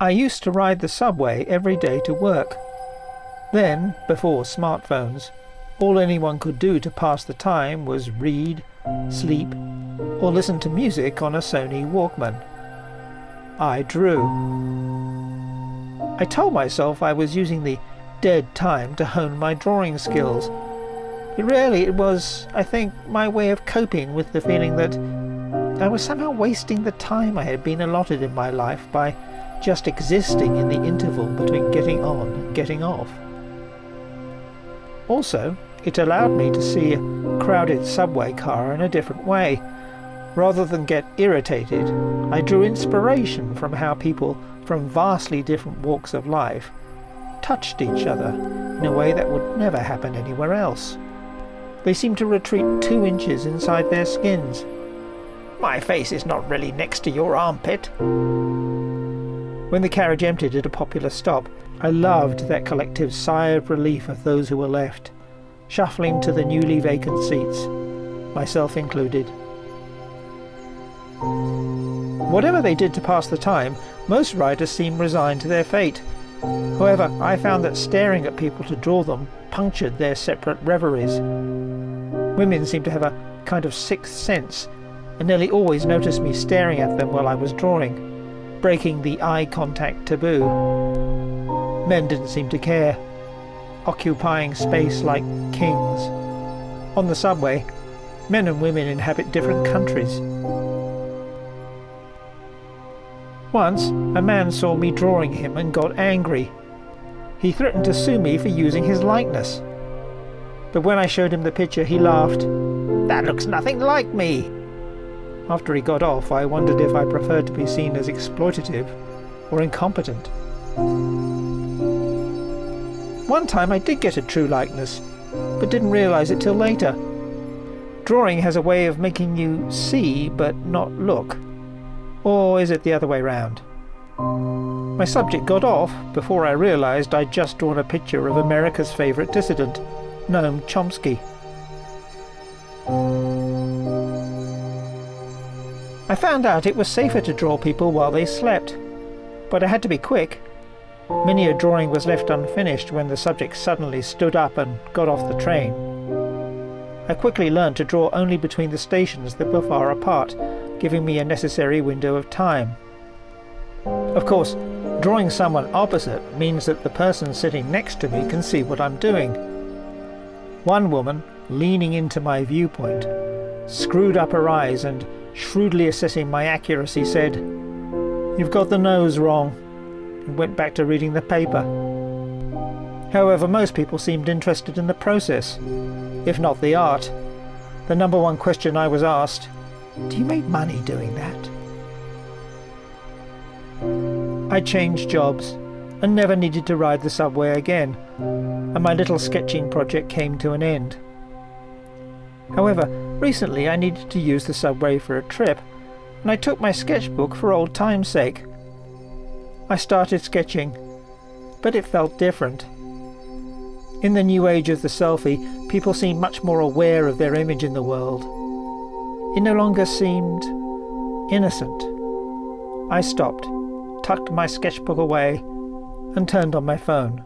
I used to ride the subway every day to work. Then, before smartphones, all anyone could do to pass the time was read, sleep, or listen to music on a Sony Walkman. I drew. I told myself I was using the dead time to hone my drawing skills. It was, I think, my way of coping with the feeling that I was somehow wasting the time I had been allotted in my life by just existing in the interval between getting on and getting off. Also, it allowed me to see a crowded subway car in a different way. Rather than get irritated, I drew inspiration from how people from vastly different walks of life touched each other in a way that would never happen anywhere else. They seemed to retreat 2 inches inside their skins. My face is not really next to your armpit. When the carriage emptied at a popular stop, I loved that collective sigh of relief of those who were left, shuffling to the newly vacant seats, myself included. Whatever they did to pass the time, most riders seemed resigned to their fate. However, I found that staring at people to draw them punctured their separate reveries. Women seemed to have a kind of sixth sense, and nearly always noticed me staring at them while I was drawing, breaking the eye contact taboo. Men didn't seem to care, occupying space like kings. On the subway, men and women inhabit different countries. Once, a man saw me drawing him and got angry. He threatened to sue me for using his likeness. But when I showed him the picture, he laughed. "That looks nothing like me." After he got off, I wondered if I preferred to be seen as exploitative or incompetent. One time I did get a true likeness, but didn't realize it till later. Drawing has a way of making you see but not look. Or is it the other way round? My subject got off before I realized I'd just drawn a picture of America's favorite dissident, Noam Chomsky. I found out it was safer to draw people while they slept, but I had to be quick. Many a drawing was left unfinished when the subject suddenly stood up and got off the train. I quickly learned to draw only between the stations that were far apart, giving me a necessary window of time. Of course, drawing someone opposite means that the person sitting next to me can see what I'm doing. One woman, leaning into my viewpoint, screwed up her eyes and, shrewdly assessing my accuracy, said, "You've got the nose wrong," and went back to reading the paper. However, most people seemed interested in the process, if not the art. The number one question I was asked, "Do you make money doing that?" I changed jobs and never needed to ride the subway again, and my little sketching project came to an end. However, recently I needed to use the subway for a trip, and I took my sketchbook for old time's sake. I started sketching, but it felt different. In the new age of the selfie, people seem much more aware of their image in the world. It no longer seemed innocent. I stopped, tucked my sketchbook away, and turned on my phone.